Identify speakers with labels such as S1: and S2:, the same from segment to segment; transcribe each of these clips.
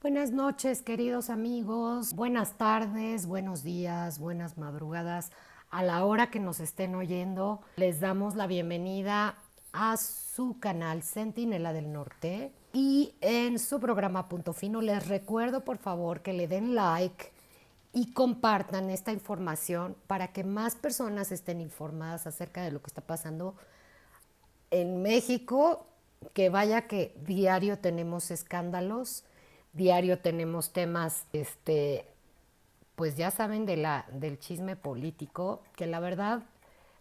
S1: Buenas noches, queridos amigos. Buenas tardes, buenos días, buenas madrugadas. A la hora que nos estén oyendo, les damos la bienvenida a su canal Centinela del Norte y en su programa Punto Fino. Les recuerdo, por favor, que le den like y compartan esta información para que más personas estén informadas acerca de lo que está pasando en México, que vaya que diario tenemos escándalos, diario tenemos temas, pues ya saben del chisme político, que la verdad,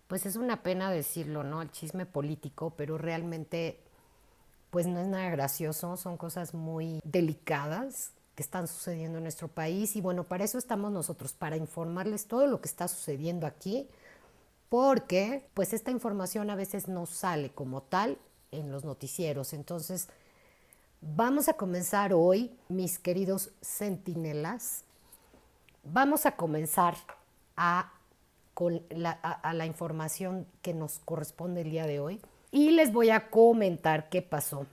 S1: pues es una pena decirlo, ¿no? El chisme político, pero realmente, pues no es nada gracioso, son cosas muy delicadas que están sucediendo en nuestro país y bueno, para eso estamos nosotros, para informarles todo lo que está sucediendo aquí porque pues esta información a veces no sale como tal en los noticieros. Entonces, vamos a comenzar hoy, mis queridos centinelas, vamos a comenzar a, a la información que nos corresponde el día de hoy y les voy a comentar qué pasó.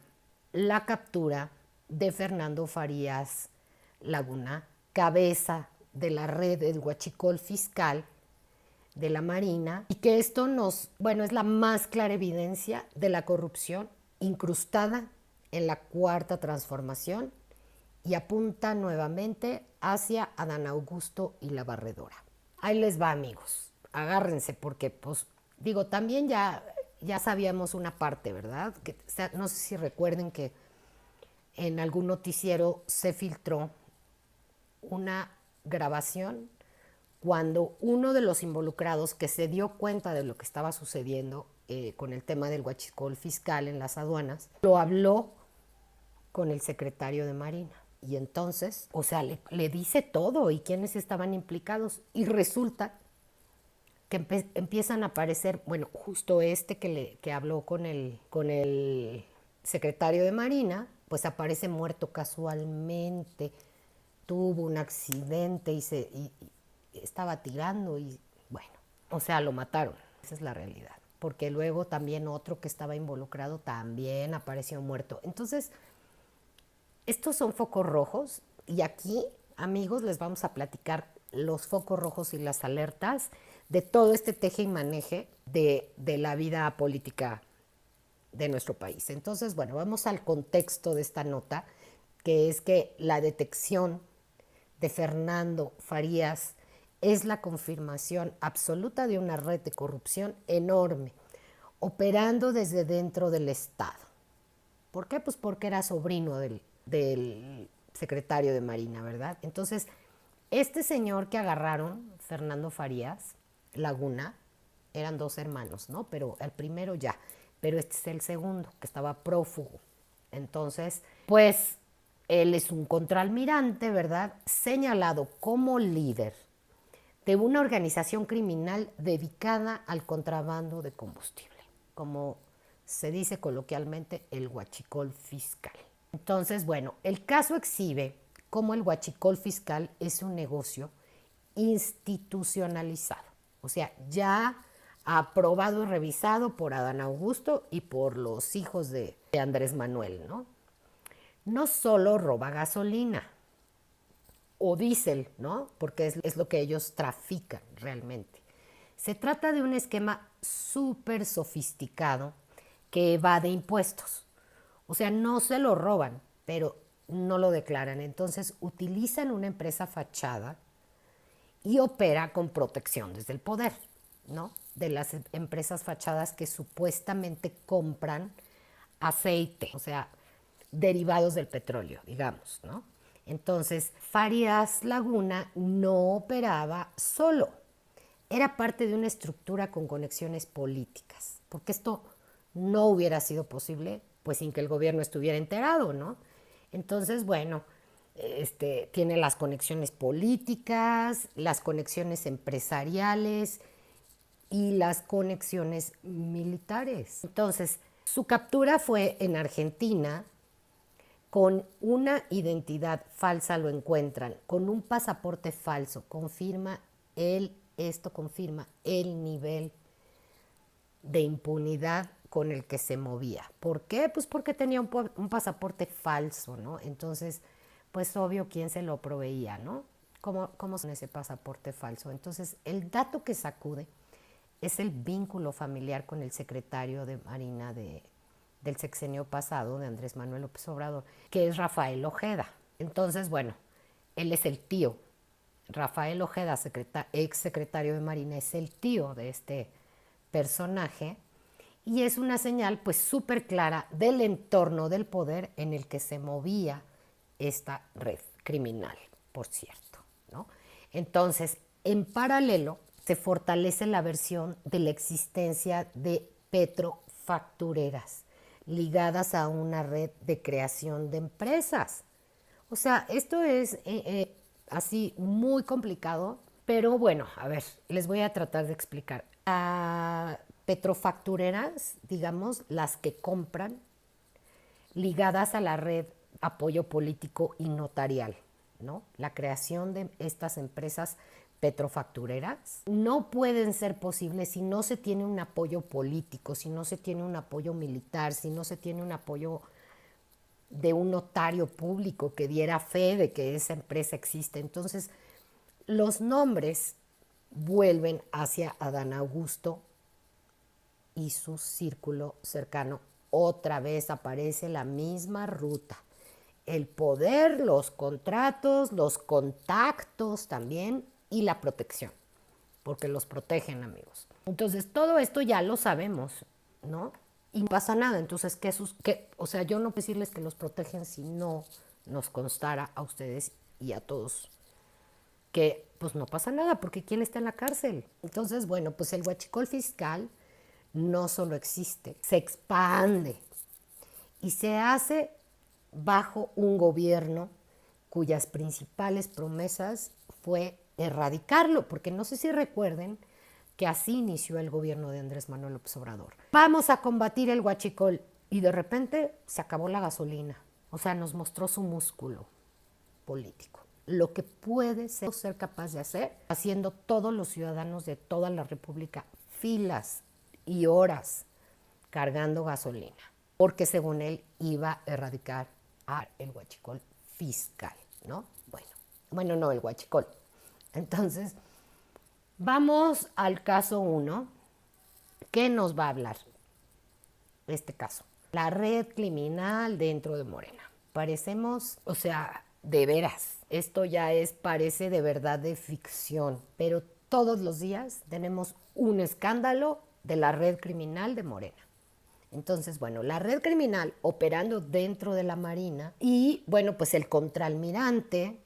S1: La captura de Fernando Farías Laguna, cabeza de la red del huachicol fiscal de la Marina y que esto bueno, es la más clara evidencia de la corrupción incrustada en la cuarta transformación y apunta nuevamente hacia Adán Augusto y la Barredora. Ahí les va, amigos. Agárrense porque, pues, digo, también ya sabíamos una parte, ¿verdad? Que, o sea, no sé si recuerden que en algún noticiero se filtró una grabación cuando uno de los involucrados que se dio cuenta de lo que estaba sucediendo con el tema del huachicol fiscal en las aduanas, lo habló con el secretario de Marina. Y entonces, o sea, le dice todo y quiénes estaban implicados. Y resulta que empiezan a aparecer, bueno, justo que habló con el secretario de Marina, pues aparece muerto casualmente, tuvo un accidente y estaba tirando y bueno, o sea, lo mataron, esa es la realidad. Porque luego también otro que estaba involucrado también apareció muerto. Entonces, estos son focos rojos y aquí, amigos, les vamos a platicar los focos rojos y las alertas de todo este teje y maneje de la vida política de nuestro país. Entonces, bueno, vamos al contexto de esta nota, que es que la detección de Fernando Farías es la confirmación absoluta de una red de corrupción enorme, operando desde dentro del Estado. ¿Por qué? Pues porque era sobrino del secretario de Marina, ¿verdad? Entonces, este señor que agarraron, Fernando Farías Laguna, eran dos hermanos, ¿no? Pero el primero ya, pero este es el segundo, que estaba prófugo. Entonces, pues él es un contraalmirante, ¿verdad? Señalado como líder de una organización criminal dedicada al contrabando de combustible, como se dice coloquialmente, el huachicol fiscal. Entonces, bueno, el caso exhibe cómo el huachicol fiscal es un negocio institucionalizado, o sea, ya aprobado y revisado por Adán Augusto y por los hijos de Andrés Manuel, ¿no? No solo roba gasolina, o diésel, ¿no? Porque es lo que ellos trafican realmente. Se trata de un esquema súper sofisticado que evade impuestos. O sea, no se lo roban, pero no lo declaran. Entonces utilizan una empresa fachada y opera con protección desde el poder, ¿no? De las empresas fachadas que supuestamente compran aceite, o sea, derivados del petróleo, digamos, ¿no? Entonces, Farías Laguna no operaba solo, era parte de una estructura con conexiones políticas, porque esto no hubiera sido posible pues sin que el gobierno estuviera enterado, ¿no? Entonces, bueno, tiene las conexiones políticas, las conexiones empresariales y las conexiones militares. Entonces, su captura fue en Argentina, con una identidad falsa lo encuentran, con un pasaporte falso, esto confirma el nivel de impunidad con el que se movía. ¿Por qué? Pues porque tenía un pasaporte falso, ¿no? Entonces, pues obvio quién se lo proveía, ¿no? ¿Cómo son ese pasaporte falso? Entonces, el dato que sacude es el vínculo familiar con el secretario de Marina del sexenio pasado, de Andrés Manuel López Obrador, que es Rafael Ojeda. Entonces, bueno, él es el tío. Rafael Ojeda, ex secretario de Marina, es el tío de este personaje y es una señal pues súper clara del entorno del poder en el que se movía esta red criminal, por cierto, ¿no? Entonces, en paralelo, se fortalece la versión de la existencia de petrofactureras ligadas a una red de creación de empresas. O sea, esto es así muy complicado, pero bueno, a ver, les voy a tratar de explicar. Petrofactureras, digamos, las que compran, ligadas a la red apoyo político y notarial, ¿no? La creación de estas empresas petrofactureras no pueden ser posibles si no se tiene un apoyo político, si no se tiene un apoyo militar, si no se tiene un apoyo de un notario público que diera fe de que esa empresa existe. Entonces, los nombres vuelven hacia Adán Augusto y su círculo cercano. Otra vez aparece la misma ruta. El poder, los contratos, los contactos también y la protección, porque los protegen, amigos. Entonces, todo esto ya lo sabemos, ¿no? Y no pasa nada. Entonces, o sea, yo no puedo decirles que los protegen si no nos constara a ustedes y a todos que pues no pasa nada, porque ¿quién está en la cárcel? Entonces, bueno, pues el huachicol fiscal no solo existe, se expande y se hace bajo un gobierno cuyas principales promesas fue erradicarlo, porque no sé si recuerden que así inició el gobierno de Andrés Manuel López Obrador. Vamos a combatir el huachicol y de repente se acabó la gasolina, o sea, nos mostró su músculo político, lo que puede ser capaz de hacer haciendo todos los ciudadanos de toda la República filas y horas cargando gasolina, porque según él iba a erradicar el huachicol fiscal, ¿no? Bueno, no el huachicol. Entonces, vamos al caso 1, ¿qué nos va a hablar este caso? La red criminal dentro de Morena. Parecemos, o sea, de veras, esto ya parece de verdad de ficción, pero todos los días tenemos un escándalo de la red criminal de Morena. Entonces, bueno, la red criminal operando dentro de la Marina y, bueno, pues el contraalmirante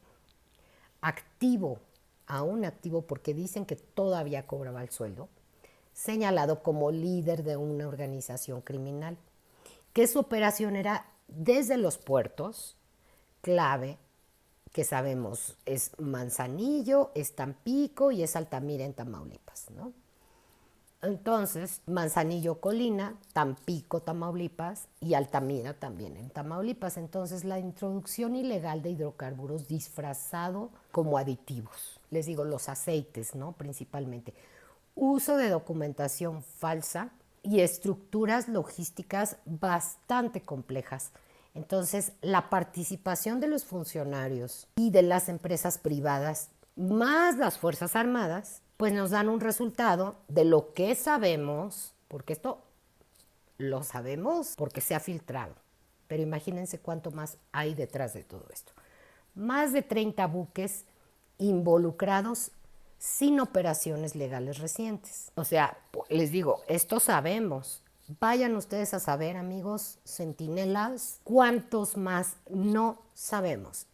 S1: activo, aún activo porque dicen que todavía cobraba el sueldo, señalado como líder de una organización criminal, que su operación era desde los puertos, clave, que sabemos es Manzanillo, es Tampico y es Altamira en Tamaulipas, ¿no? Entonces, Manzanillo, Colina, Tampico, Tamaulipas y Altamira también en Tamaulipas. Entonces, la introducción ilegal de hidrocarburos disfrazado como aditivos. Les digo, los aceites, ¿no? Principalmente. Uso de documentación falsa y estructuras logísticas bastante complejas. Entonces, la participación de los funcionarios y de las empresas privadas, más las Fuerzas Armadas, pues nos dan un resultado de lo que sabemos, porque esto lo sabemos porque se ha filtrado, pero imagínense cuánto más hay detrás de todo esto. Más de 30 buques involucrados sin operaciones legales recientes. O sea, les digo, esto sabemos. Vayan ustedes a saber, amigos centinelas, cuántos más no sabemos.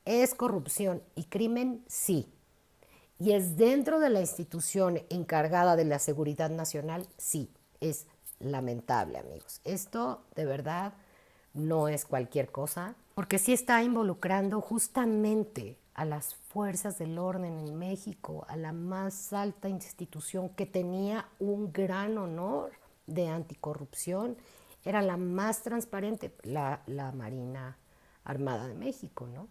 S1: ¿Es corrupción y crimen? Sí. ¿Y es dentro de la institución encargada de la seguridad nacional? Sí, es lamentable, amigos. Esto de verdad no es cualquier cosa, porque sí está involucrando justamente a las fuerzas del orden en México, a la más alta institución que tenía un gran honor de anticorrupción, era la más transparente, la Marina Armada de México, ¿no?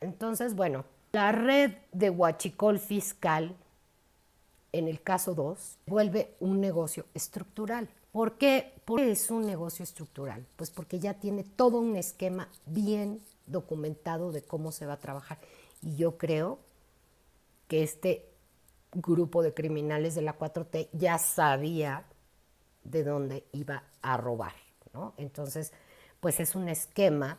S1: Entonces, bueno, la red de huachicol fiscal, en el caso 2, vuelve un negocio estructural. ¿Por qué? ¿Por qué es un negocio estructural? Pues porque ya tiene todo un esquema bien documentado de cómo se va a trabajar. Y yo creo que este grupo de criminales de la 4T ya sabía de dónde iba a robar, ¿no? Entonces, pues es un esquema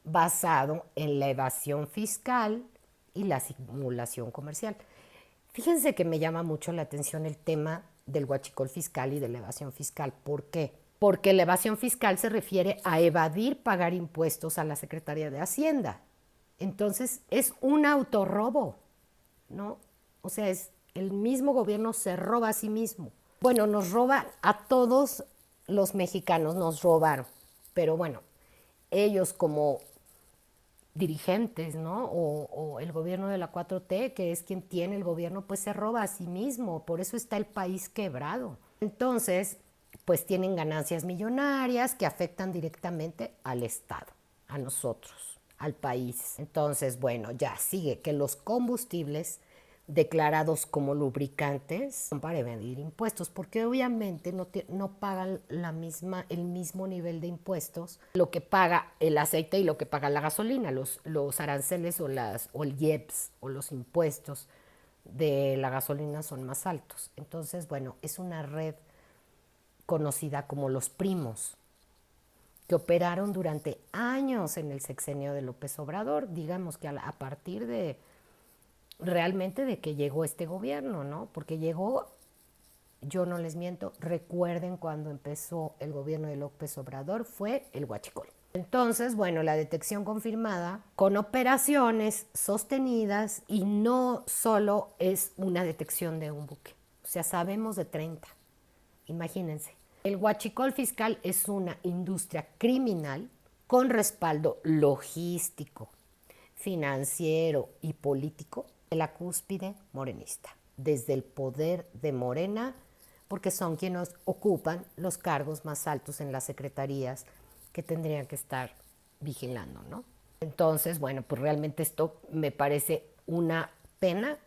S1: basado en la evasión fiscal y la simulación comercial. Fíjense que me llama mucho la atención el tema del huachicol fiscal y de la evasión fiscal. ¿Por qué? Porque la evasión fiscal se refiere a evadir pagar impuestos a la Secretaría de Hacienda. Entonces es un autorrobo, ¿no? O sea, es el mismo gobierno se roba a sí mismo. Bueno, nos roba a todos los mexicanos, nos robaron. Pero bueno, ellos como dirigentes, ¿no? O el gobierno de la 4T, que es quien tiene el gobierno, pues se roba a sí mismo. Por eso está el país quebrado. Entonces, pues tienen ganancias millonarias que afectan directamente al Estado, a nosotros, al país. Entonces, bueno, ya sigue que los combustibles declarados como lubricantes son para evadir impuestos, porque obviamente no pagan el mismo nivel de impuestos lo que paga el aceite y lo que paga la gasolina, los aranceles o el IEPS o los impuestos de la gasolina son más altos. Entonces, bueno, es una red conocida como los primos, que operaron durante años en el sexenio de López Obrador, digamos que a partir de realmente de que llegó este gobierno, ¿no? Porque llegó, yo no les miento, recuerden cuando empezó el gobierno de López Obrador, fue el huachicol. Entonces, bueno, la detección confirmada con operaciones sostenidas y no solo es una detección de un buque. O sea, sabemos de 30. Imagínense. El huachicol fiscal es una industria criminal con respaldo logístico, financiero y político de la cúspide morenista, desde el poder de Morena, porque son quienes ocupan los cargos más altos en las secretarías que tendrían que estar vigilando, ¿no? Entonces, bueno, pues realmente esto me parece una pena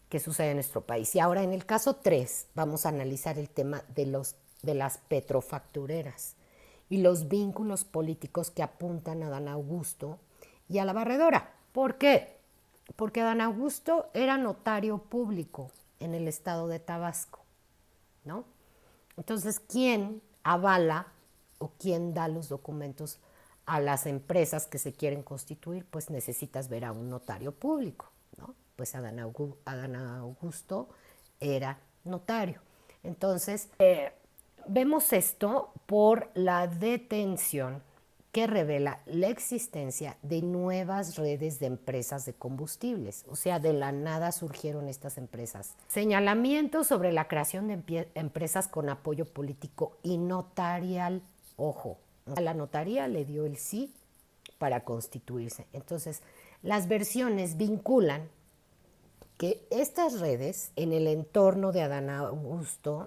S1: que sucede en nuestro país. Y ahora en el caso 3 vamos a analizar el tema de las petrofactureras y los vínculos políticos que apuntan a Adán Augusto y a la Barredora. ¿Por qué? Porque Adán Augusto era notario público en el estado de Tabasco, ¿no? Entonces, ¿quién avala o quién da los documentos a las empresas que se quieren constituir? Pues necesitas ver a un notario público, ¿no? Pues Adán Augusto era notario. Entonces, vemos esto por la detención que revela la existencia de nuevas redes de empresas de combustibles. O sea, de la nada surgieron estas empresas. Señalamientos sobre la creación de empresas con apoyo político y notarial. Ojo, a la notaría le dio el sí para constituirse. Entonces, las versiones vinculan que estas redes en el entorno de Adán Augusto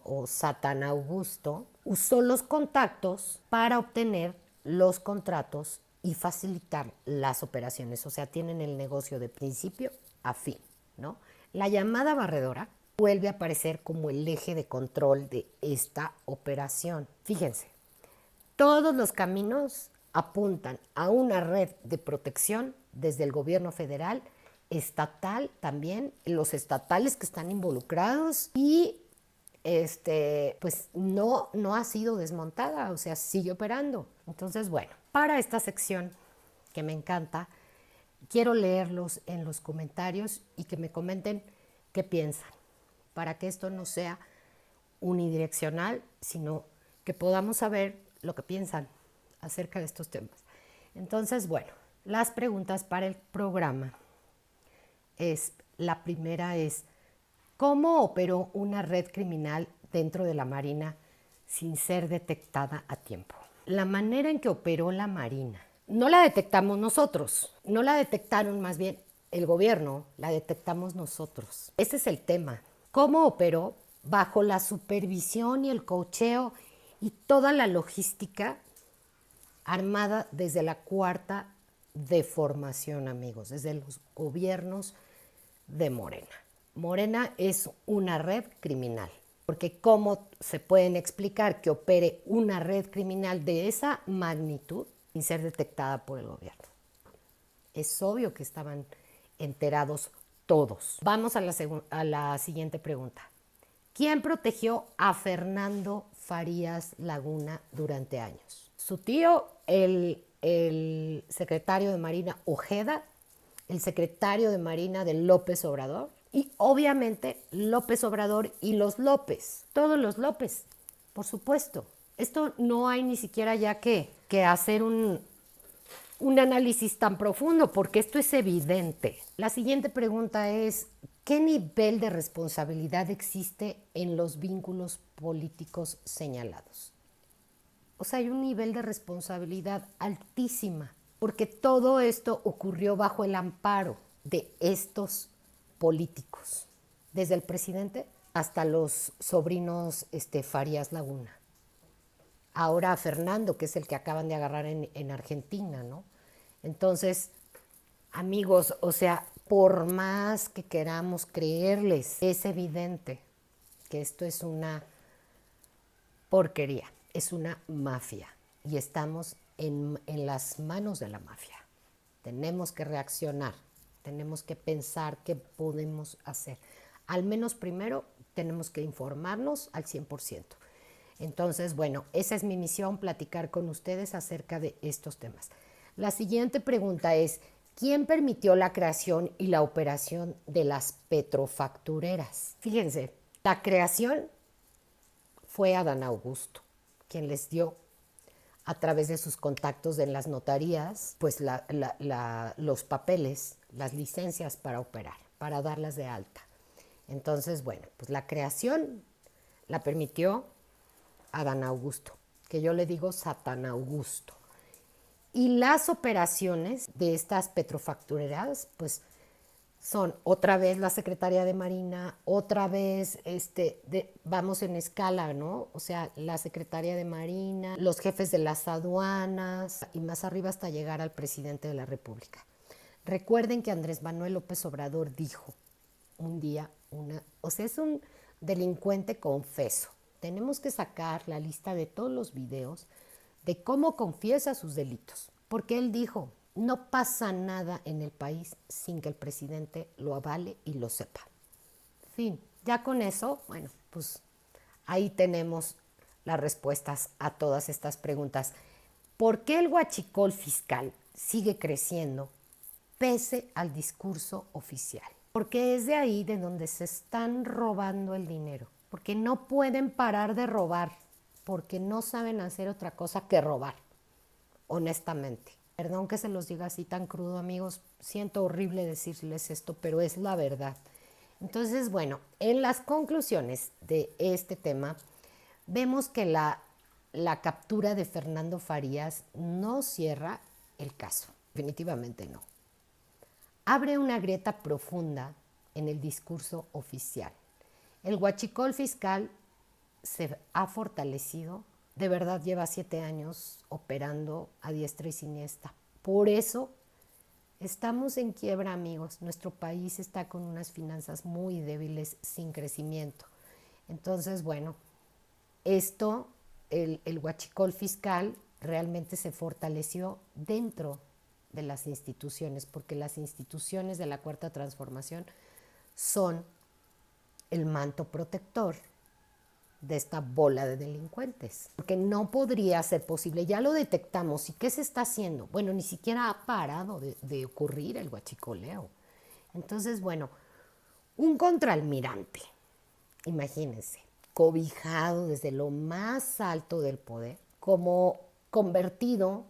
S1: o Satán Augusto, usó los contactos para obtener los contratos y facilitar las operaciones. O sea, tienen el negocio de principio a fin, ¿no? La llamada barredora vuelve a aparecer como el eje de control de esta operación. Fíjense, todos los caminos apuntan a una red de protección desde el gobierno federal, estatal también, los estatales que están involucrados y pues no ha sido desmontada, o sea, sigue operando. Entonces, bueno, para esta sección que me encanta, quiero leerlos en los comentarios y que me comenten qué piensan, para que esto no sea unidireccional, sino que podamos saber lo que piensan acerca de estos temas. Entonces, bueno, las preguntas para el programa la primera es, ¿cómo operó una red criminal dentro de la Marina sin ser detectada a tiempo? La manera en que operó la Marina, no la detectamos nosotros, no la detectaron más bien el gobierno, la detectamos nosotros. Ese es el tema. ¿Cómo operó? Bajo la supervisión y el coacheo y toda la logística armada desde la cuarta de formación, amigos, desde los gobiernos de Morena. Morena es una red criminal, porque ¿cómo se pueden explicar que opere una red criminal de esa magnitud sin ser detectada por el gobierno. Es obvio que estaban enterados todos. Vamos a la siguiente pregunta. ¿Quién protegió a Fernando Farías Laguna durante años? Su tío, el secretario de Marina Ojeda, el secretario de Marina de López Obrador y obviamente López Obrador y los López, todos los López, por supuesto. Esto no hay ni siquiera ya que hacer un análisis tan profundo, porque esto es evidente. La siguiente pregunta es, ¿qué nivel de responsabilidad existe en los vínculos políticos señalados? O sea, hay un nivel de responsabilidad altísima, porque todo esto ocurrió bajo el amparo de estos políticos, desde el presidente hasta los sobrinos Farías Laguna. Ahora a Fernando, que es el que acaban de agarrar en Argentina, ¿no? Entonces, amigos, o sea, por más que queramos creerles, es evidente que esto es una porquería, es una mafia y estamos en las manos de la mafia. Tenemos que reaccionar, tenemos que pensar qué podemos hacer. Al menos primero tenemos que informarnos al 100%. Entonces, bueno, esa es mi misión, platicar con ustedes acerca de estos temas. La siguiente pregunta es, ¿quién permitió la creación y la operación de las petrofactureras? Fíjense, la creación fue Adán Augusto, quien les dio a través de sus contactos en las notarías, pues los papeles, las licencias para operar, para darlas de alta. Entonces, bueno, pues la creación la permitió Adán Augusto, que yo le digo Satán Augusto. Y las operaciones de estas petrofactureras, pues son otra vez la Secretaría de Marina, otra vez vamos en escala, ¿no? O sea, la Secretaría de Marina, los jefes de las aduanas y más arriba hasta llegar al presidente de la República. Recuerden que Andrés Manuel López Obrador dijo un día, o sea, es un delincuente confeso. Tenemos que sacar la lista de todos los videos de cómo confiesa sus delitos, porque él dijo, no pasa nada en el país sin que el presidente lo avale y lo sepa. Fin, ya con eso, bueno, pues ahí tenemos las respuestas a todas estas preguntas. ¿Por qué el huachicol fiscal sigue creciendo pese al discurso oficial? Porque es de ahí de donde se están robando el dinero, porque no pueden parar de robar, porque no saben hacer otra cosa que robar, honestamente. Perdón que se los diga así tan crudo, amigos, siento horrible decirles esto, pero es la verdad. Entonces, bueno, en las conclusiones de este tema, vemos que la captura de Fernando Farías no cierra el caso, definitivamente no. Abre una grieta profunda en el discurso oficial. El huachicol fiscal se ha fortalecido, de verdad lleva 7 años operando a diestra y siniestra. Por eso estamos en quiebra, amigos. Nuestro país está con unas finanzas muy débiles, sin crecimiento. Entonces, bueno, el huachicol fiscal realmente se fortaleció dentro de las instituciones, porque las instituciones de la Cuarta Transformación son el manto protector de esta bola de delincuentes. Porque no podría ser posible, ya lo detectamos. ¿Y qué se está haciendo? Bueno, ni siquiera ha parado de ocurrir el huachicoleo. Entonces, bueno, un contraalmirante, imagínense, cobijado desde lo más alto del poder, como convertido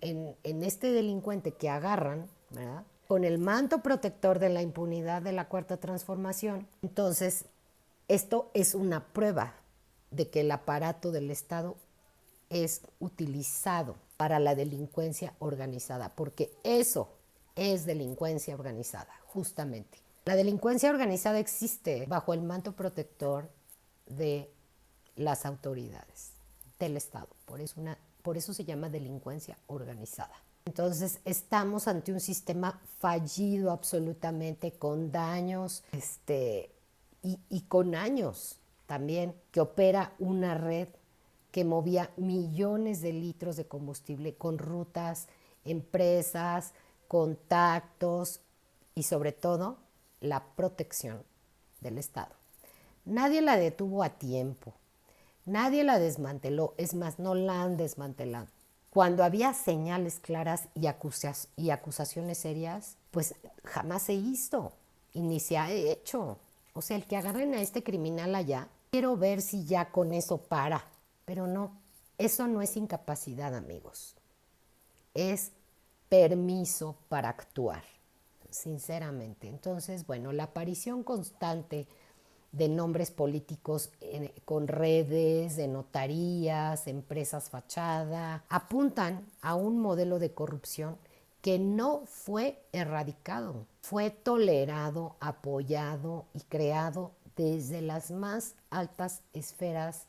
S1: en este delincuente que agarran, ¿verdad? Con el manto protector de la impunidad de la Cuarta Transformación. Entonces, esto es una prueba de que el aparato del Estado es utilizado para la delincuencia organizada, porque eso es delincuencia organizada, justamente. La delincuencia organizada existe bajo el manto protector de las autoridades del Estado, por eso se llama delincuencia organizada. Entonces estamos ante un sistema fallido absolutamente, con daños y con años también, que opera una red que movía millones de litros de combustible con rutas, empresas, contactos y sobre todo la protección del Estado. Nadie la detuvo a tiempo, nadie la desmanteló, es más, no la han desmantelado. Cuando había señales claras y acusaciones serias, pues jamás se hizo y ni se ha hecho. O sea, el que agarren a este criminal allá, quiero ver si ya con eso para. Pero no, eso no es incapacidad, amigos. Es permiso para actuar, sinceramente. Entonces, bueno, la aparición constante de nombres políticos con redes, de notarías, empresas fachada, apuntan a un modelo de corrupción que no fue erradicado, fue tolerado, apoyado y creado desde las más altas esferas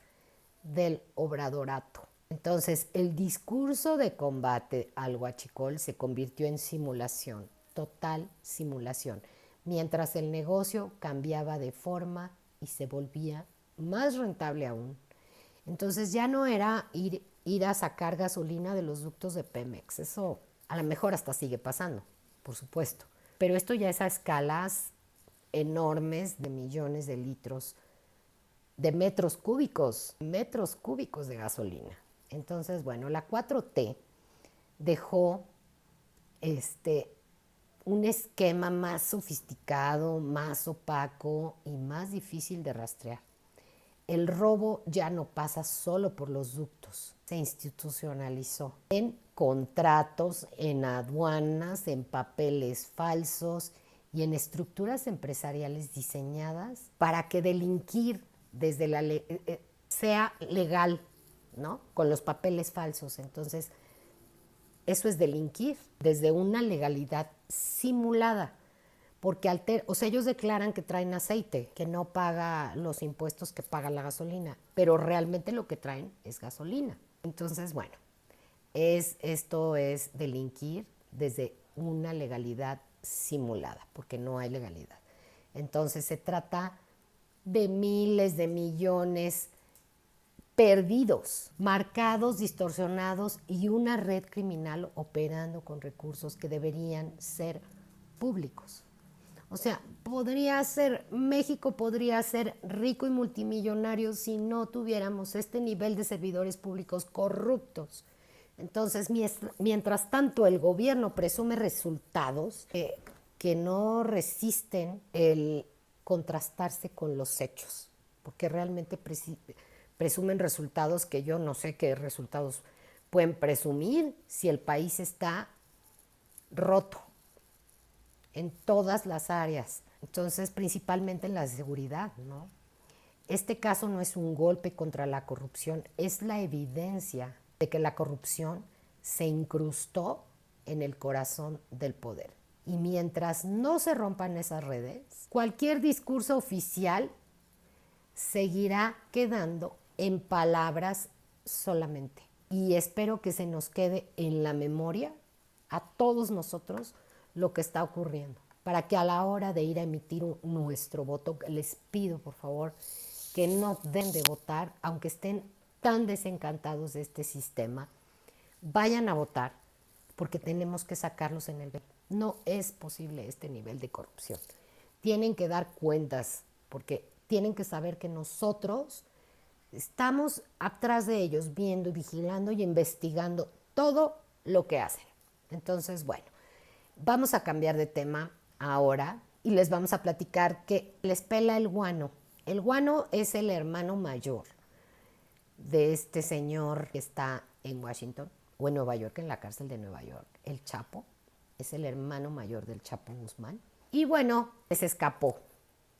S1: del obradorato. Entonces, el discurso de combate al huachicol se convirtió en simulación, total simulación, mientras el negocio cambiaba de forma y se volvía más rentable aún. Entonces ya no era ir a sacar gasolina de los ductos de Pemex, eso a lo mejor hasta sigue pasando, por supuesto, pero esto ya es a escalas enormes de millones de litros, de metros cúbicos de gasolina. Entonces, bueno, la 4T dejó un esquema más sofisticado, más opaco y más difícil de rastrear. El robo ya no pasa solo por los ductos, se institucionalizó en contratos, en aduanas, en papeles falsos y en estructuras empresariales diseñadas para que delinquir desde sea legal, ¿no? Con los papeles falsos. Entonces, eso es delinquir desde una legalidad simulada. Porque o sea, ellos declaran que traen aceite, que no paga los impuestos que paga la gasolina, pero realmente lo que traen es gasolina. Entonces, bueno, esto es delinquir desde una legalidad simulada, porque no hay legalidad. Entonces se trata de miles de millones perdidos, marcados, distorsionados y una red criminal operando con recursos que deberían ser públicos. O sea, México podría ser rico y multimillonario si no tuviéramos este nivel de servidores públicos corruptos. Entonces, mientras tanto, el gobierno presume resultados que no resisten el contrastarse con los hechos, porque realmente presumen resultados que yo no sé qué resultados pueden presumir si el país está roto en todas las áreas. Entonces, principalmente en la seguridad, ¿no? Este caso no es un golpe contra la corrupción, es la evidencia de que la corrupción se incrustó en el corazón del poder. Y mientras no se rompan esas redes, cualquier discurso oficial seguirá quedando en palabras solamente. Y espero que se nos quede en la memoria a todos nosotros lo que está ocurriendo, para que a la hora de ir a emitir nuestro voto, les pido por favor que no den de votar, aunque estén tan desencantados de este sistema, vayan a votar, porque tenemos que sacarlos en el... No es posible este nivel de corrupción. Tienen que dar cuentas, porque tienen que saber que nosotros estamos atrás de ellos, viendo, vigilando y investigando todo lo que hacen. Entonces, bueno, vamos a cambiar de tema ahora y les vamos a platicar que les pela el guano. El guano es el hermano mayor de este señor que está en Washington o en Nueva York, en la cárcel de Nueva York. El Chapo es el hermano mayor del Chapo Guzmán. Y bueno, se escapó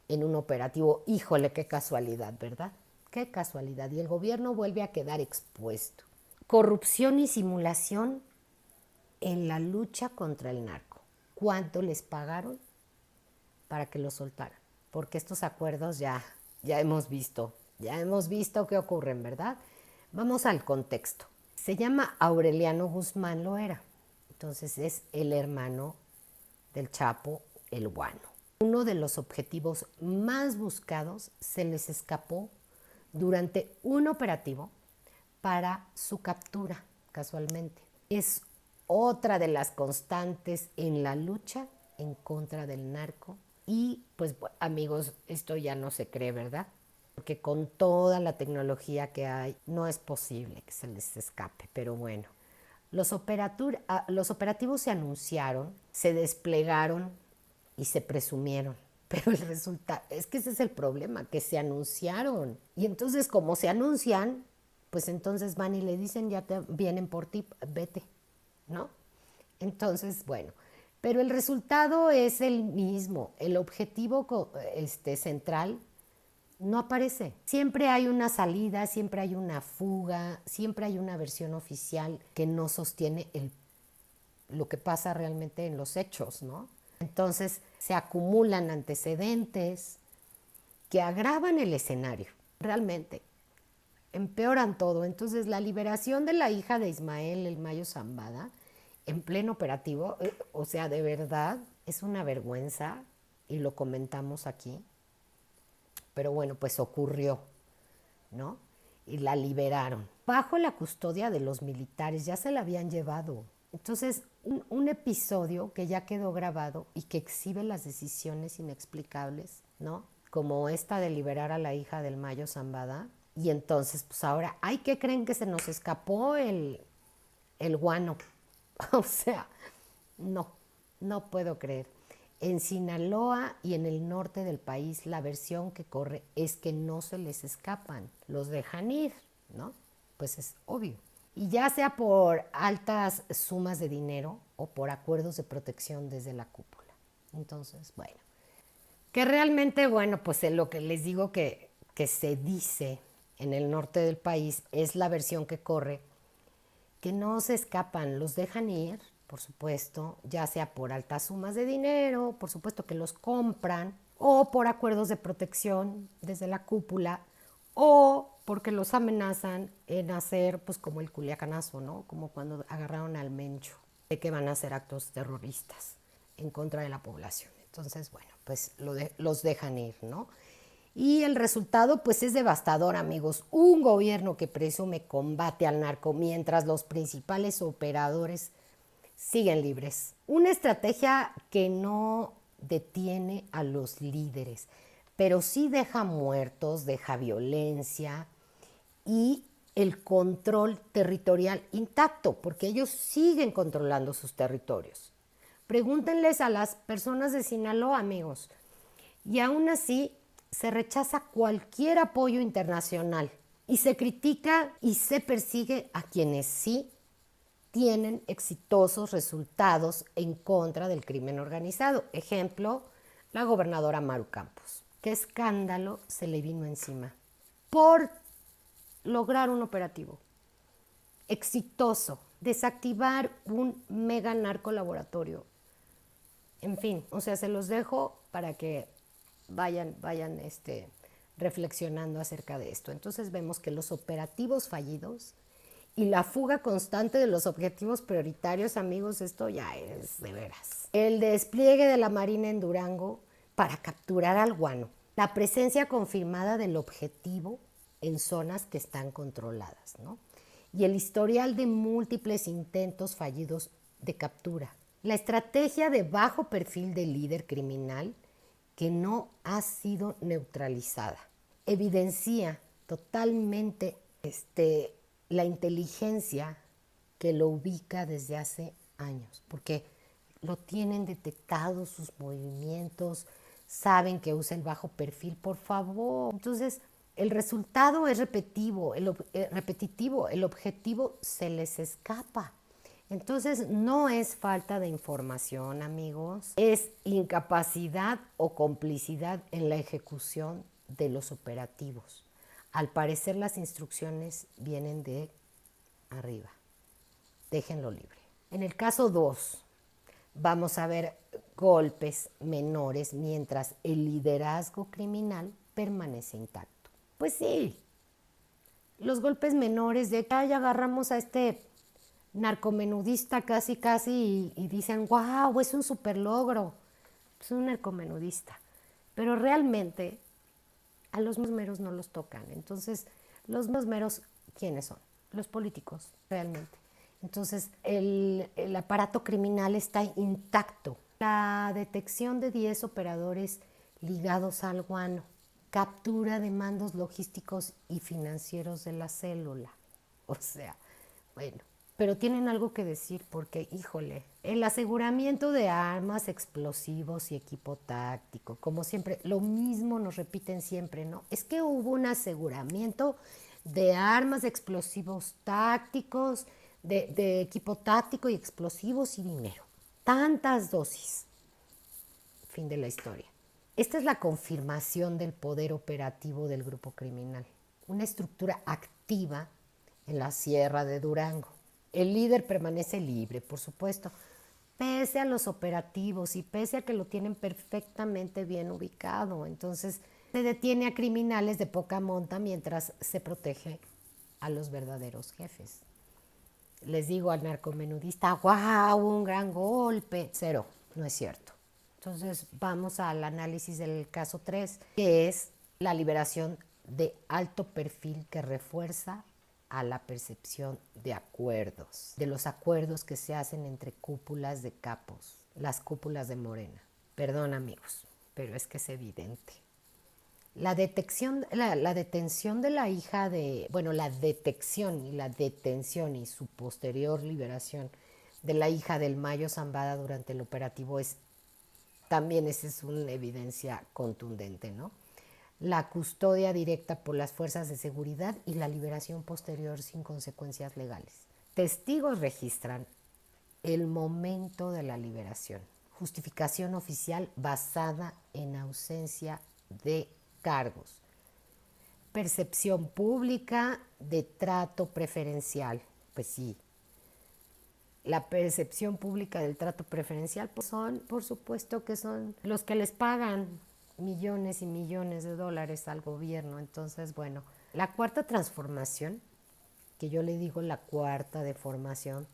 S1: en un operativo. Híjole, qué casualidad, ¿verdad? Qué casualidad. Y el gobierno vuelve a quedar expuesto. Corrupción y simulación en la lucha contra el narco. ¿Cuánto les pagaron para que lo soltaran? Porque estos acuerdos ya hemos visto qué ocurren, ¿verdad? Vamos al contexto. Se llama Aureliano Guzmán Loera. Entonces es el hermano del Chapo, el Guano. Uno de los objetivos más buscados se les escapó durante un operativo para su captura, casualmente. Es otra de las constantes en la lucha en contra del narco. Y pues amigos, esto ya no se cree, ¿verdad? Porque con toda la tecnología que hay, no es posible que se les escape. Pero bueno, los operativos se anunciaron, se desplegaron y se presumieron. Pero el resultado, es que ese es el problema, que se anunciaron. Y entonces como se anuncian, pues entonces van y le dicen, ya te vienen por ti, vete, ¿no? Entonces, bueno, pero el resultado es el mismo. El objetivo central no aparece. Siempre hay una salida, siempre hay una fuga, siempre hay una versión oficial que no sostiene lo que pasa realmente en los hechos, ¿no? Entonces se acumulan antecedentes que agravan el escenario, realmente empeoran todo. Entonces la liberación de la hija de Ismael El Mayo Zambada en pleno operativo, o sea, de verdad es una vergüenza y lo comentamos aquí, pero bueno, pues ocurrió, ¿no? Y la liberaron. Bajo la custodia de los militares, ya se la habían llevado. Entonces, un episodio que ya quedó grabado y que exhibe las decisiones inexplicables, ¿no? Como esta de liberar a la hija del Mayo Zambada. Y entonces, pues ahora, ay, ¿qué creen que se nos escapó el guano? O sea, no, no puedo creer. En Sinaloa y en el norte del país, la versión que corre es que no se les escapan, los dejan ir, ¿no? Pues es obvio. Y ya sea por altas sumas de dinero o por acuerdos de protección desde la cúpula. Entonces, bueno, que realmente, bueno, pues lo que les digo que se dice en el norte del país es la versión que corre, que no se escapan, los dejan ir, por supuesto, ya sea por altas sumas de dinero, por supuesto que los compran, o por acuerdos de protección desde la cúpula, o porque los amenazan en hacer, pues como el culiacanazo, ¿no? Como cuando agarraron al Mencho, de que van a hacer actos terroristas en contra de la población. Entonces, bueno, pues los dejan ir, ¿no? Y el resultado pues es devastador, amigos. Un gobierno que presume combate al narco mientras los principales operadores siguen libres. Una estrategia que no detiene a los líderes, pero sí deja muertos, deja violencia y el control territorial intacto, porque ellos siguen controlando sus territorios. Pregúntenles a las personas de Sinaloa, amigos. Y aún así se rechaza cualquier apoyo internacional y se critica y se persigue a quienes sí tienen exitosos resultados en contra del crimen organizado. Ejemplo, la gobernadora Maru Campos. ¿Qué escándalo se le vino encima? Por lograr un operativo exitoso, desactivar un mega narcolaboratorio. En fin, o sea, se los dejo para que vayan reflexionando acerca de esto. Entonces vemos que los operativos fallidos y la fuga constante de los objetivos prioritarios, amigos, esto ya es de veras. El despliegue de la Marina en Durango para capturar al guano. La presencia confirmada del objetivo en zonas que están controladas, ¿no? Y el historial de múltiples intentos fallidos de captura. La estrategia de bajo perfil del líder criminal que no ha sido neutralizada. Evidencia totalmente la inteligencia que lo ubica desde hace años, porque lo tienen detectado sus movimientos, saben que usa el bajo perfil, por favor. Entonces, el resultado es repetitivo, el objetivo se les escapa. Entonces, no es falta de información, amigos, es incapacidad o complicidad en la ejecución de los operativos. Al parecer, las instrucciones vienen de arriba. Déjenlo libre. En el caso 2, vamos a ver golpes menores mientras el liderazgo criminal permanece intacto. Pues sí, los golpes menores de que agarramos a este narcomenudista casi y dicen, wow, es un super logro, es un narcomenudista. Pero realmente a los meros no los tocan. Entonces, los meros, ¿quiénes son? los políticos, realmente. Entonces, el aparato criminal está intacto. La detección de 10 operadores ligados al guano, captura de mandos logísticos y financieros de la célula. O sea, bueno, pero tienen algo que decir porque, híjole, el aseguramiento de armas, explosivos y equipo táctico, como siempre, lo mismo nos repiten siempre, ¿no? Es que hubo un aseguramiento de armas, explosivos tácticos, de equipo táctico y explosivos y dinero. Tantas dosis. Fin de la historia. Esta es la confirmación del poder operativo del grupo criminal, una estructura activa en la Sierra de Durango. El líder permanece libre, por supuesto, pese a los operativos y pese a que lo tienen perfectamente bien ubicado. Entonces, se detiene a criminales de poca monta mientras se protege a los verdaderos jefes. Les digo al narcomenudista, ¡guau! Un gran golpe. Cero, no es cierto. Entonces vamos al análisis del caso 3, que es la liberación de alto perfil que refuerza a la percepción de acuerdos, de los acuerdos que se hacen entre cúpulas de capos, las cúpulas de Morena. Perdón amigos, pero es que es evidente. La detención de la hija de, bueno, la detección y la detención y su posterior liberación de la hija del Mayo Zambada durante el operativo también esa es una evidencia contundente, ¿no? La custodia directa por las fuerzas de seguridad y la liberación posterior sin consecuencias legales. Testigos registran el momento de la liberación. Justificación oficial basada en ausencia de cargos. Percepción pública de trato preferencial. Pues sí, la percepción pública del trato preferencial pues son, por supuesto que son los que les pagan millones y millones de dólares al gobierno. Entonces, bueno, la cuarta transformación, que yo le digo la cuarta deformación,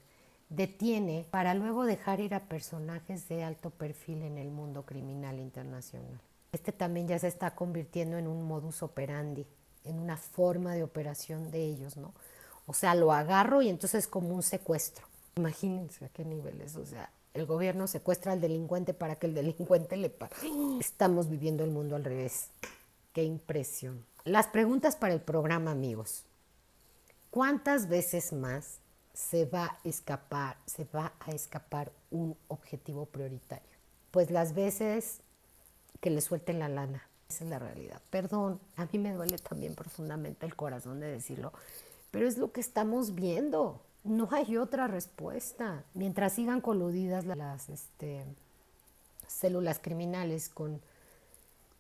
S1: detiene para luego dejar ir a personajes de alto perfil en el mundo criminal internacional. Este también ya se está convirtiendo en un modus operandi, en una forma de operación de ellos, ¿no? O sea, lo agarro y entonces es como un secuestro. Imagínense a qué niveles, o sea, el gobierno secuestra al delincuente para que el delincuente le pague. Estamos viviendo el mundo al revés. Qué impresión. Las preguntas para el programa, amigos. ¿Cuántas veces más se va a escapar un objetivo prioritario? Pues las veces que le suelten la lana. Esa es la realidad. Perdón, a mí me duele también profundamente el corazón de decirlo, pero es lo que estamos viendo. No hay otra respuesta. Mientras sigan coludidas las células criminales con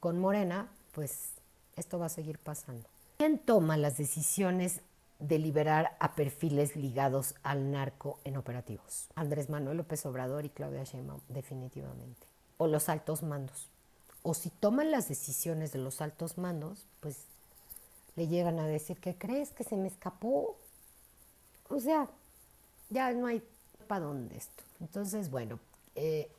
S1: Morena, pues esto va a seguir pasando. ¿Quién toma las decisiones de liberar a perfiles ligados al narco en operativos? Andrés Manuel López Obrador y Claudia Sheinbaum, definitivamente. O los altos mandos. O si toman las decisiones de los altos mandos, pues le llegan a decir, ¿qué crees? Que se me escapó. O sea, ya no hay para dónde esto. Entonces, bueno, ¿qué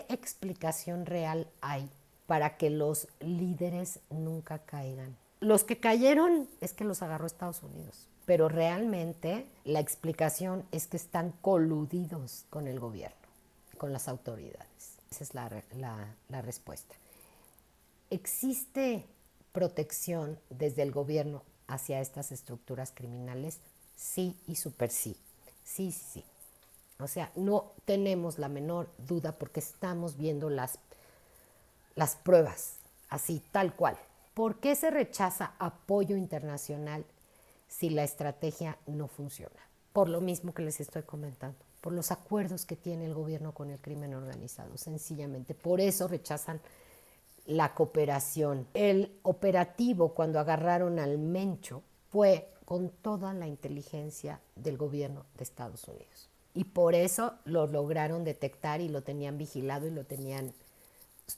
S1: explicación real hay para que los líderes nunca caigan? Los que cayeron es que los agarró Estados Unidos, pero realmente la explicación es que están coludidos con el gobierno, con las autoridades. Esa es la respuesta. ¿Existe protección desde el gobierno hacia estas estructuras criminales? Sí y súper sí. Sí, sí, sí. O sea, no tenemos la menor duda porque estamos viendo las pruebas, así, tal cual. ¿Por qué se rechaza apoyo internacional si la estrategia no funciona? Por lo mismo que les estoy comentando, por los acuerdos que tiene el gobierno con el crimen organizado, sencillamente. Por eso rechazan la cooperación. El operativo cuando agarraron al Mencho fue con toda la inteligencia del gobierno de Estados Unidos. Y por eso lo lograron detectar y lo tenían vigilado y lo tenían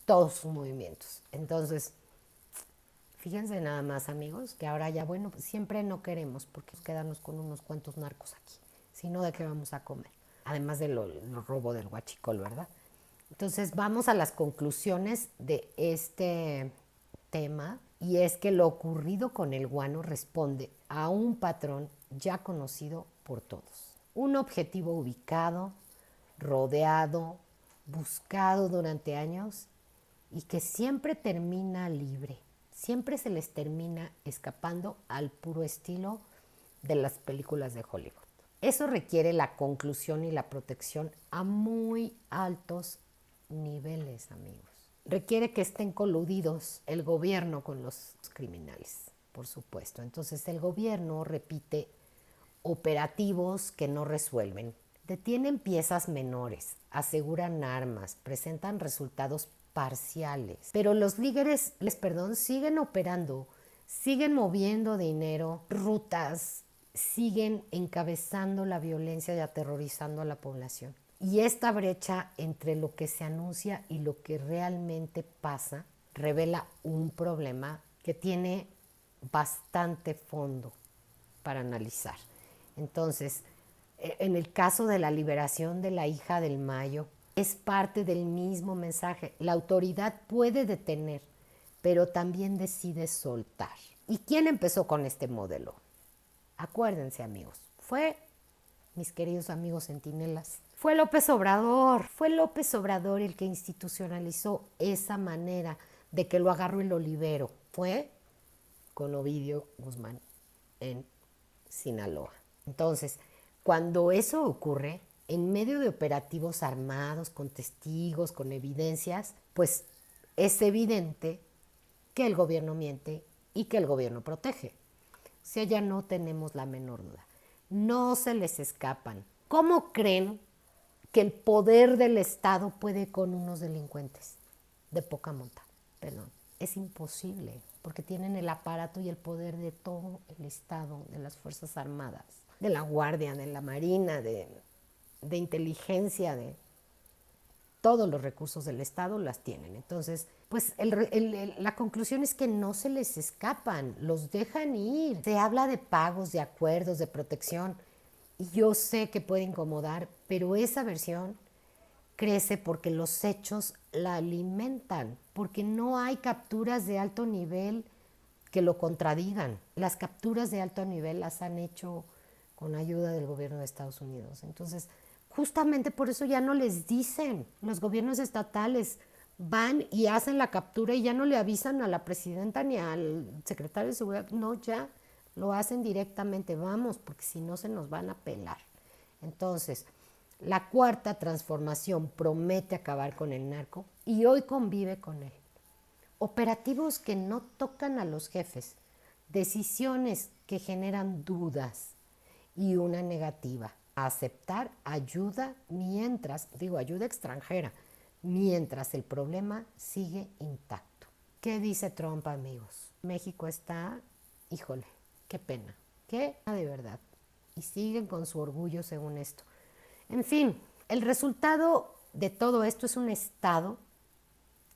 S1: todos sus movimientos. Entonces, fíjense nada más, amigos, que ahora ya, bueno, pues siempre no queremos porque quedarnos con unos cuantos narcos aquí, sino de qué vamos a comer. Además del robo del huachicol, ¿verdad? Entonces vamos a las conclusiones de este tema y es que lo ocurrido con el guano responde a un patrón ya conocido por todos. Un objetivo ubicado, rodeado, buscado durante años y que siempre termina libre. Siempre se les termina escapando al puro estilo de las películas de Hollywood. Eso requiere la conclusión y la protección a muy altos niveles, amigos. Requiere que estén coludidos el gobierno con los criminales, por supuesto. Entonces el gobierno repite operativos que no resuelven. Detienen piezas menores, aseguran armas, presentan resultados parciales. Pero los líderes, siguen operando, siguen moviendo dinero, rutas, siguen encabezando la violencia y aterrorizando a la población. Y esta brecha entre lo que se anuncia y lo que realmente pasa revela un problema que tiene bastante fondo para analizar. Entonces, en el caso de la liberación de la hija del Mayo, es parte del mismo mensaje. La autoridad puede detener, pero también decide soltar. ¿Y quién empezó con este modelo? Acuérdense, amigos, fue, mis queridos amigos centinelas, fue López Obrador. Fue López Obrador el que institucionalizó esa manera de que lo agarro y lo libero. Fue con Ovidio Guzmán en Sinaloa. Entonces, cuando eso ocurre, en medio de operativos armados, con testigos, con evidencias, pues es evidente que el gobierno miente y que el gobierno protege. O sea, ya no tenemos la menor duda. No se les escapan. ¿Cómo creen que el poder del Estado puede con unos delincuentes de poca monta? Perdón, es imposible, porque tienen el aparato y el poder de todo el Estado, de las Fuerzas Armadas, de la Guardia, de la Marina, de inteligencia, de todos los recursos del Estado las tienen. Entonces, pues la conclusión es que no se les escapan, los dejan ir. Se habla de pagos, de acuerdos, de protección, y yo sé que puede incomodar, pero esa versión crece porque los hechos la alimentan, porque no hay capturas de alto nivel que lo contradigan. Las capturas de alto nivel las han hecho con ayuda del gobierno de Estados Unidos. Entonces, justamente por eso ya no les dicen. Los gobiernos estatales van y hacen la captura y ya no le avisan a la presidenta ni al secretario de seguridad. No, ya lo hacen directamente. Vamos, porque si no se nos van a pelar. Entonces, la cuarta transformación promete acabar con el narco y hoy convive con él. Operativos que no tocan a los jefes, decisiones que generan dudas y una negativa a aceptar ayuda ayuda extranjera, mientras el problema sigue intacto. ¿Qué dice Trump, amigos? México está, híjole, qué pena, qué de verdad. Y siguen con su orgullo según esto. En fin, el resultado de todo esto es un Estado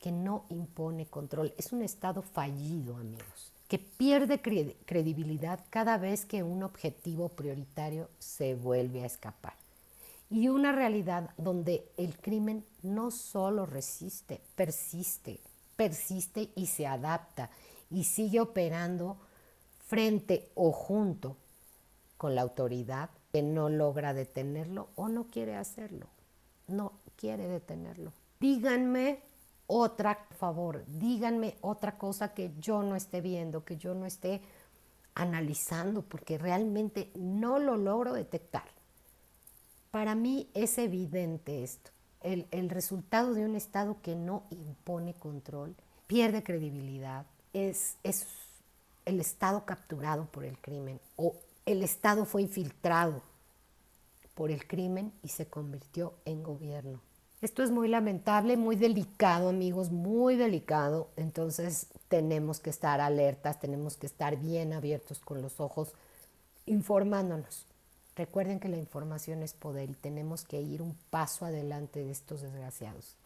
S1: que no impone control. Es un Estado fallido, amigos, que pierde credibilidad cada vez que un objetivo prioritario se vuelve a escapar. Y una realidad donde el crimen no solo persiste y se adapta y sigue operando frente o junto con la autoridad que no logra detenerlo o no quiere hacerlo, no quiere detenerlo. Díganme díganme otra cosa que yo no esté viendo, que yo no esté analizando, porque realmente no lo logro detectar. Para mí es evidente esto. El resultado de un Estado que no impone control pierde credibilidad. Es el Estado capturado por el crimen o el Estado fue infiltrado por el crimen y se convirtió en gobierno. Esto es muy lamentable, muy delicado, amigos, muy delicado. Entonces tenemos que estar alertas, tenemos que estar bien abiertos con los ojos, informándonos. Recuerden que la información es poder y tenemos que ir un paso adelante de estos desgraciados.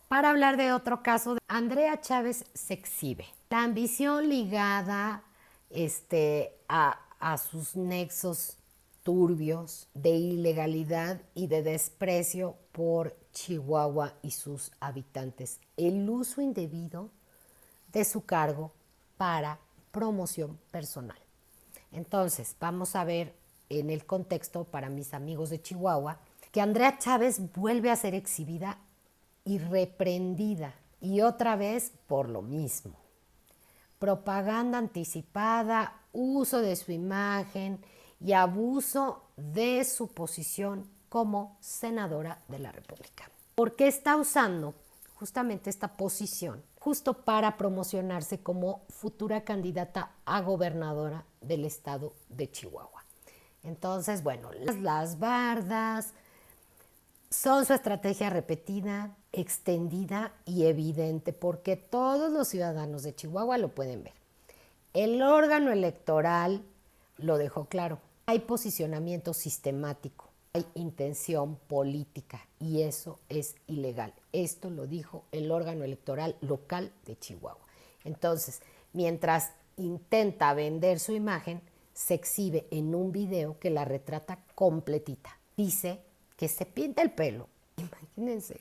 S1: Para hablar de otro caso, Andrea Chávez se exhibe. La ambición ligada a sus nexos turbios de ilegalidad y de desprecio por Chihuahua y sus habitantes. El uso indebido de su cargo para promoción personal. Entonces, vamos a ver en el contexto para mis amigos de Chihuahua, que Andrea Chávez vuelve a ser exhibida y reprendida, y otra vez por lo mismo. Propaganda anticipada, uso de su imagen y abuso de su posición como senadora de la República. ¿Por qué está usando justamente esta posición? Justo para promocionarse como futura candidata a gobernadora del estado de Chihuahua. Entonces, bueno, las bardas son su estrategia repetida, extendida y evidente, porque todos los ciudadanos de Chihuahua lo pueden ver. El órgano electoral lo dejó claro. Hay posicionamiento sistemático, hay intención política y eso es ilegal. Esto lo dijo el órgano electoral local de Chihuahua. Entonces, mientras intenta vender su imagen, se exhibe en un video que la retrata completita. Dice que se pinta el pelo. Imagínense.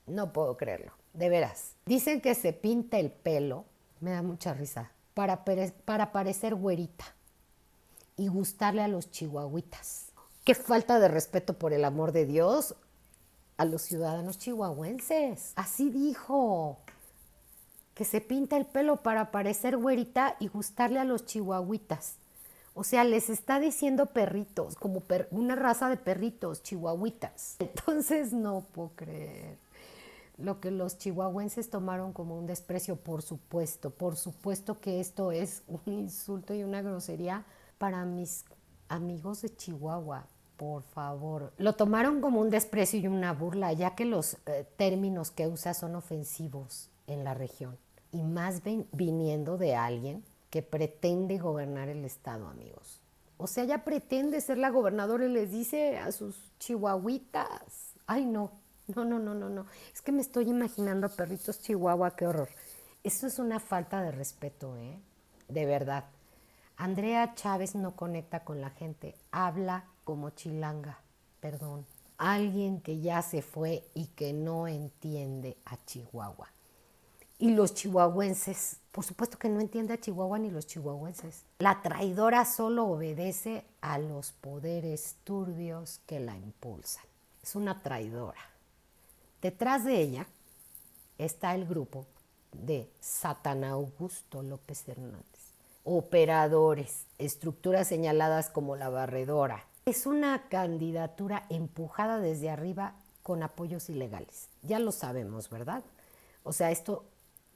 S1: No puedo creerlo, de veras. Dicen que se pinta el pelo, me da mucha risa, para parecer güerita y gustarle a los chihuahuitas. Qué falta de respeto, por el amor de Dios, a los ciudadanos chihuahuenses. Así dijo, que se pinta el pelo para parecer güerita y gustarle a los chihuahuitas. O sea, les está diciendo perritos, como una raza de perritos, chihuahuitas. Entonces no puedo creer lo que los chihuahuenses tomaron como un desprecio, por supuesto que esto es un insulto y una grosería para mis amigos de Chihuahua, por favor. Lo tomaron como un desprecio y una burla, ya que los términos que usa son ofensivos en la región, y más viniendo de alguien que pretende gobernar el estado, amigos. O sea, ella pretende ser la gobernadora y les dice a sus chihuahuitas. Ay, no. No. Es que me estoy imaginando a perritos chihuahua, qué horror. Eso es una falta de respeto, ¿eh? De verdad. Andrea Chávez no conecta con la gente, habla como chilanga, perdón. Alguien que ya se fue y que no entiende a Chihuahua. Y los chihuahuenses, por supuesto que no entiende a Chihuahua ni los chihuahuenses. La traidora solo obedece a los poderes turbios que la impulsan. Es una traidora. Detrás de ella está el grupo de Satán Augusto López Hernández. Operadores, estructuras señaladas como la barredora. Es una candidatura empujada desde arriba con apoyos ilegales. Ya lo sabemos, ¿verdad? O sea, esto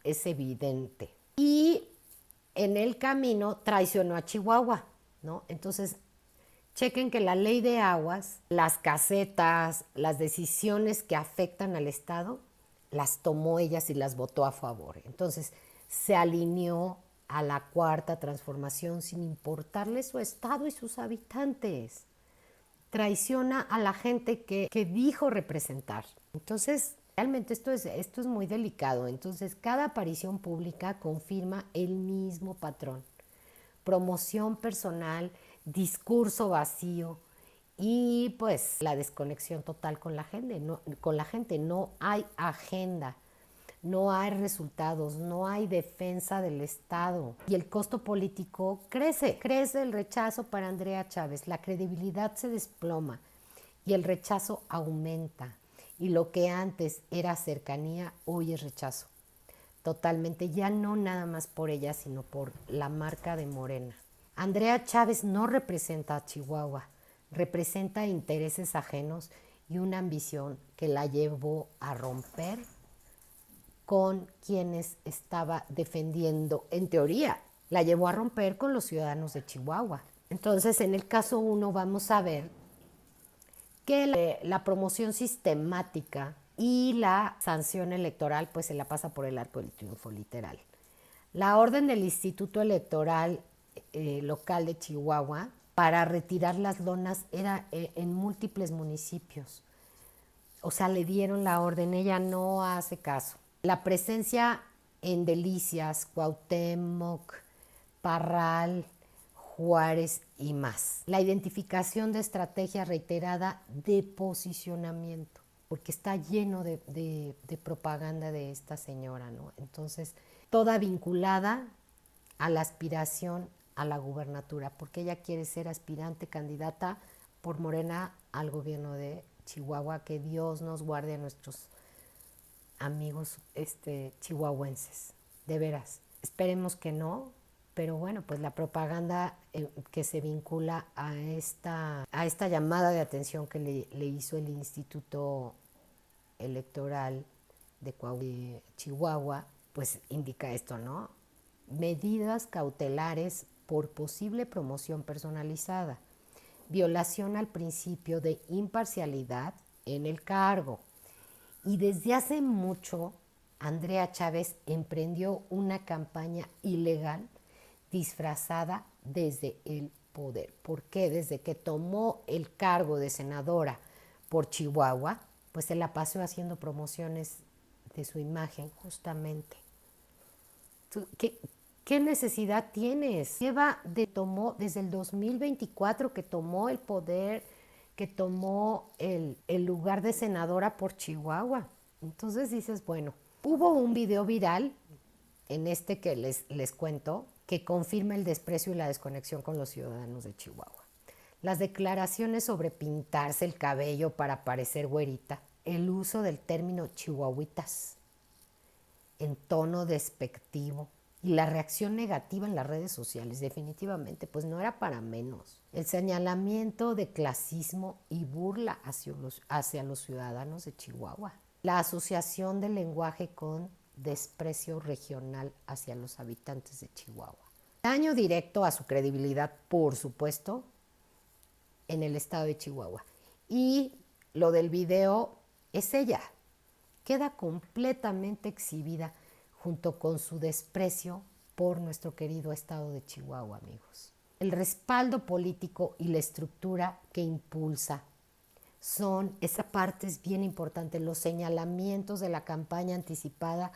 S1: es evidente. Y en el camino traicionó a Chihuahua, ¿no? Entonces, chequen que la ley de aguas, las casetas, las decisiones que afectan al Estado, las tomó ellas y las votó a favor. Entonces, se alineó a la cuarta transformación sin importarle su Estado y sus habitantes. Traiciona a la gente que dijo representar. Entonces, realmente esto es muy delicado. Entonces, cada aparición pública confirma el mismo patrón. Promoción personal, discurso vacío y pues la desconexión total con la gente. No hay agenda, no hay resultados, no hay defensa del Estado. Y el costo político crece el rechazo para Andrea Chávez, la credibilidad se desploma y el rechazo aumenta. Y lo que antes era cercanía, hoy es rechazo. Totalmente, ya no nada más por ella, sino por la marca de Morena. Andrea Chávez no representa a Chihuahua, representa intereses ajenos y una ambición que la llevó a romper con quienes estaba defendiendo, en teoría, la llevó a romper con los ciudadanos de Chihuahua. Entonces, en el caso 1 vamos a ver que la promoción sistemática y la sanción electoral pues se la pasa por el arco del triunfo, literal. La orden del Instituto Electoral local de Chihuahua para retirar las lonas era en múltiples municipios. O sea, le dieron la orden, ella no hace caso. La presencia en Delicias, Cuauhtémoc, Parral, Juárez y más. La identificación de estrategia reiterada de posicionamiento, porque está lleno de propaganda de esta señora, ¿no? Entonces, toda vinculada a la aspiración a la gubernatura, porque ella quiere ser aspirante candidata por Morena al gobierno de Chihuahua. Que Dios nos guarde a nuestros amigos chihuahuenses, de veras. Esperemos que no, pero bueno, pues la propaganda que se vincula a esta llamada de atención que le hizo el Instituto Electoral de Chihuahua, pues indica esto, ¿no? Medidas cautelares por posible promoción personalizada, violación al principio de imparcialidad en el cargo. Y desde hace mucho, Andrea Chávez emprendió una campaña ilegal disfrazada desde el poder. ¿Por qué? Desde que tomó el cargo de senadora por Chihuahua, pues se la pasó haciendo promociones de su imagen, justamente. ¿Qué necesidad tienes? Tomó desde el 2024 que tomó el poder, que tomó el lugar de senadora por Chihuahua. Entonces dices, bueno, hubo un video viral en que les cuento que confirma el desprecio y la desconexión con los ciudadanos de Chihuahua. Las declaraciones sobre pintarse el cabello para parecer güerita, el uso del término chihuahuitas en tono despectivo y la reacción negativa en las redes sociales, definitivamente, pues no era para menos. El señalamiento de clasismo y burla hacia los ciudadanos de Chihuahua. La asociación del lenguaje con desprecio regional hacia los habitantes de Chihuahua. Daño directo a su credibilidad, por supuesto, en el estado de Chihuahua. Y lo del video es ella. Queda completamente exhibida junto con su desprecio por nuestro querido estado de Chihuahua, amigos. El respaldo político y la estructura que impulsa esa parte es bien importante, los señalamientos de la campaña anticipada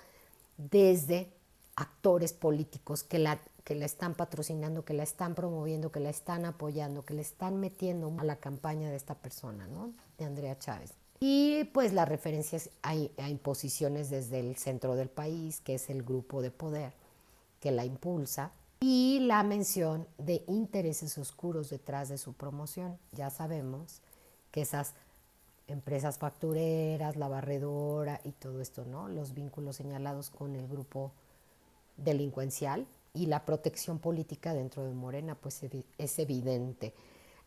S1: desde actores políticos que la están patrocinando, que la están promoviendo, que la están apoyando, que le están metiendo a la campaña de esta persona, ¿no? De Andrea Chávez. Y pues las referencias a imposiciones desde el centro del país, que es el grupo de poder que la impulsa, y la mención de intereses oscuros detrás de su promoción. Ya sabemos que esas empresas factureras, la barredora y todo esto, ¿no? Los vínculos señalados con el grupo delincuencial y la protección política dentro de Morena, pues es evidente.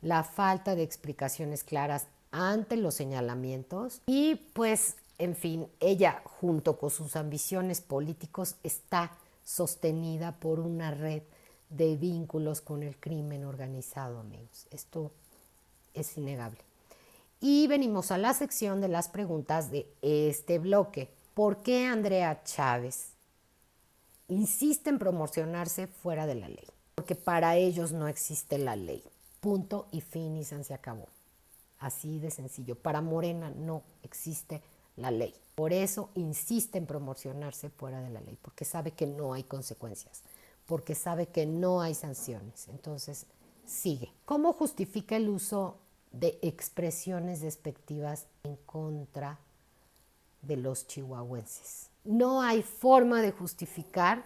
S1: La falta de explicaciones claras ante los señalamientos y pues, en fin, ella junto con sus ambiciones políticos está sostenida por una red de vínculos con el crimen organizado, amigos. Esto es innegable. Y venimos a la sección de las preguntas de este bloque. ¿Por qué Andrea Chávez insiste en promocionarse fuera de la ley? Porque para ellos no existe la ley. Punto y fin y se acabó. Así de sencillo. Para Morena no existe la ley. Por eso insiste en promocionarse fuera de la ley, porque sabe que no hay consecuencias, porque sabe que no hay sanciones. Entonces, sigue. ¿Cómo justifica el uso de expresiones despectivas en contra de los chihuahuenses? No hay forma de justificar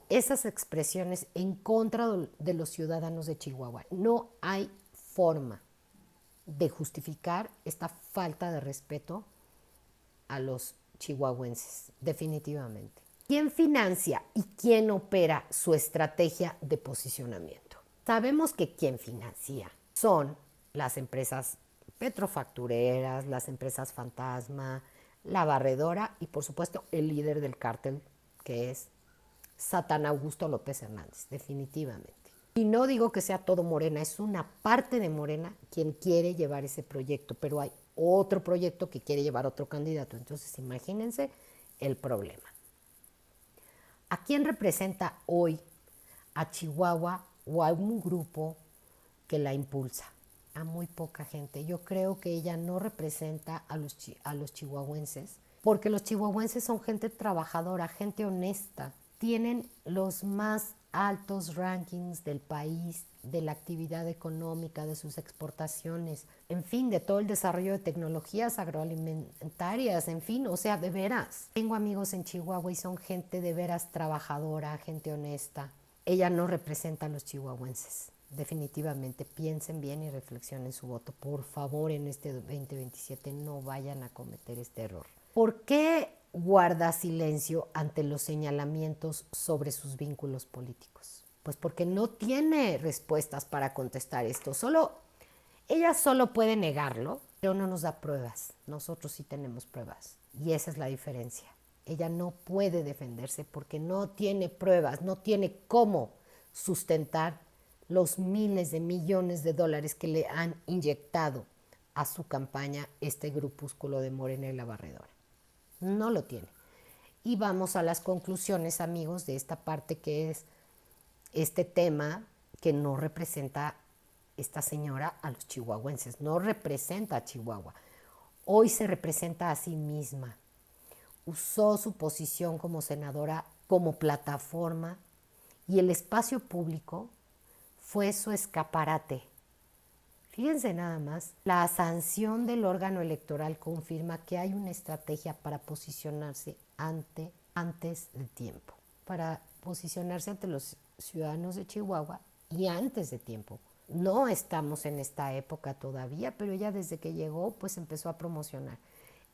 S1: esas expresiones en contra de los ciudadanos de Chihuahua. No hay forma de justificar esta falta de respeto a los chihuahuenses, definitivamente. ¿Quién financia y quién opera su estrategia de posicionamiento? Sabemos que quien financia son las empresas petrofactureras, las empresas fantasma, la barredora y por supuesto el líder del cártel, que es Satán Augusto López Hernández, definitivamente. Y no digo que sea todo Morena, es una parte de Morena quien quiere llevar ese proyecto, pero hay otro proyecto que quiere llevar otro candidato. Entonces imagínense el problema. ¿A quién representa hoy a Chihuahua o a un grupo que la impulsa? A muy poca gente. Yo creo que ella no representa a los chihuahuenses, porque los chihuahuenses son gente trabajadora, gente honesta. Tienen los más altos rankings del país, de la actividad económica, de sus exportaciones, en fin, de todo el desarrollo de tecnologías agroalimentarias, en fin, o sea, de veras. Tengo amigos en Chihuahua y son gente de veras trabajadora, gente honesta. ella no representa a los chihuahuenses. Definitivamente piensen bien y reflexionen su voto. Por favor, en este 2027 no vayan a cometer este error. ¿Por qué guarda silencio ante los señalamientos sobre sus vínculos políticos? Pues porque no tiene respuestas para contestar esto. Ella solo puede negarlo, pero no nos da pruebas. Nosotros sí tenemos pruebas. Y esa es la diferencia. Ella no puede defenderse porque no tiene pruebas, no tiene cómo sustentar los miles de millones de dólares que le han inyectado a su campaña este grupúsculo de Morena y la Barredora. No lo tiene. Y vamos a las conclusiones, amigos, de esta parte que es este tema que no representa esta señora a los chihuahuenses, no representa a Chihuahua. Hoy se representa a sí misma. Usó su posición como senadora como plataforma y el espacio público fue su escaparate. Fíjense nada más, la sanción del órgano electoral confirma que hay una estrategia para posicionarse antes de tiempo, para posicionarse ante los ciudadanos de Chihuahua y antes de tiempo. No estamos en esta época todavía, pero ella desde que llegó pues empezó a promocionar.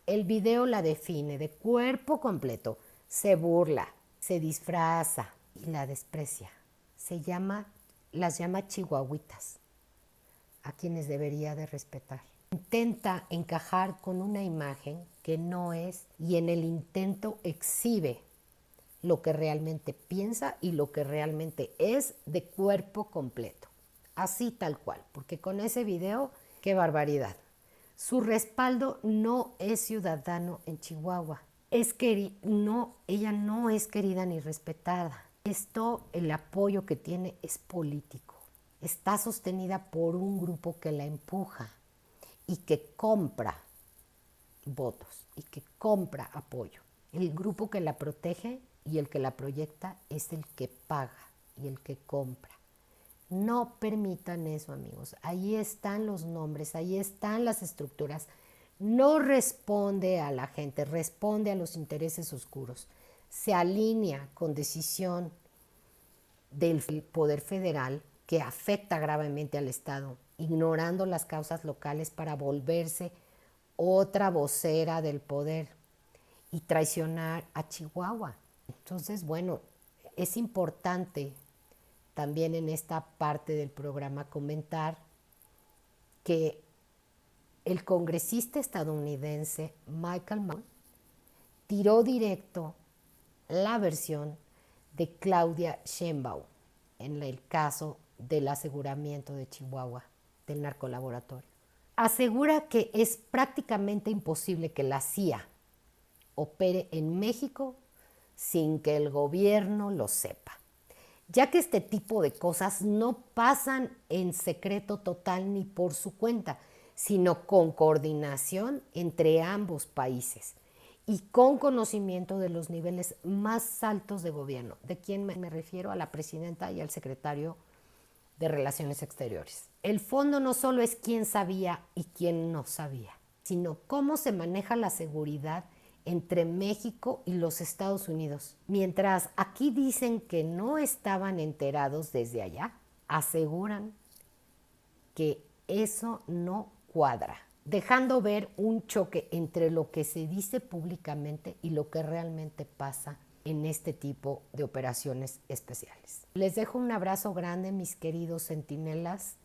S1: El video la define de cuerpo completo, se burla, se disfraza y la desprecia. Las llama chihuahuitas, a quienes debería de respetar. Intenta encajar con una imagen que no es y en el intento exhibe lo que realmente piensa y lo que realmente es de cuerpo completo. Así tal cual, porque con ese video, qué barbaridad. Su respaldo no es ciudadano en Chihuahua. Ella no es querida ni respetada. El apoyo que tiene es político. Está sostenida por un grupo que la empuja y que compra votos y que compra apoyo. El grupo que la protege y el que la proyecta es el que paga y el que compra. No permitan eso, amigos. Ahí están los nombres, ahí están las estructuras. No responde a la gente, responde a los intereses oscuros. Se alinea con decisión del poder federal que afecta gravemente al Estado, ignorando las causas locales para volverse otra vocera del poder y traicionar a Chihuahua. Entonces, bueno, es importante también en esta parte del programa comentar que el congresista estadounidense Michael Moore tiró directo la versión de Claudia Sheinbaum en el caso del aseguramiento de Chihuahua, del narcolaboratorio. Asegura que es prácticamente imposible que la CIA opere en México sin que el gobierno lo sepa, ya que este tipo de cosas no pasan en secreto total ni por su cuenta, sino con coordinación entre ambos países y con conocimiento de los niveles más altos de gobierno. ¿De quién me refiero? A la presidenta y al secretario de Relaciones Exteriores. El fondo no solo es quién sabía y quién no sabía, sino cómo se maneja la seguridad entre México y los Estados Unidos. Mientras aquí dicen que no estaban enterados desde allá, aseguran que eso no cuadra, dejando ver un choque entre lo que se dice públicamente y lo que realmente pasa en este tipo de operaciones especiales. Les dejo un abrazo grande, mis queridos centinelas.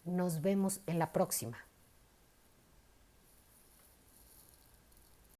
S1: Nos vemos en la próxima.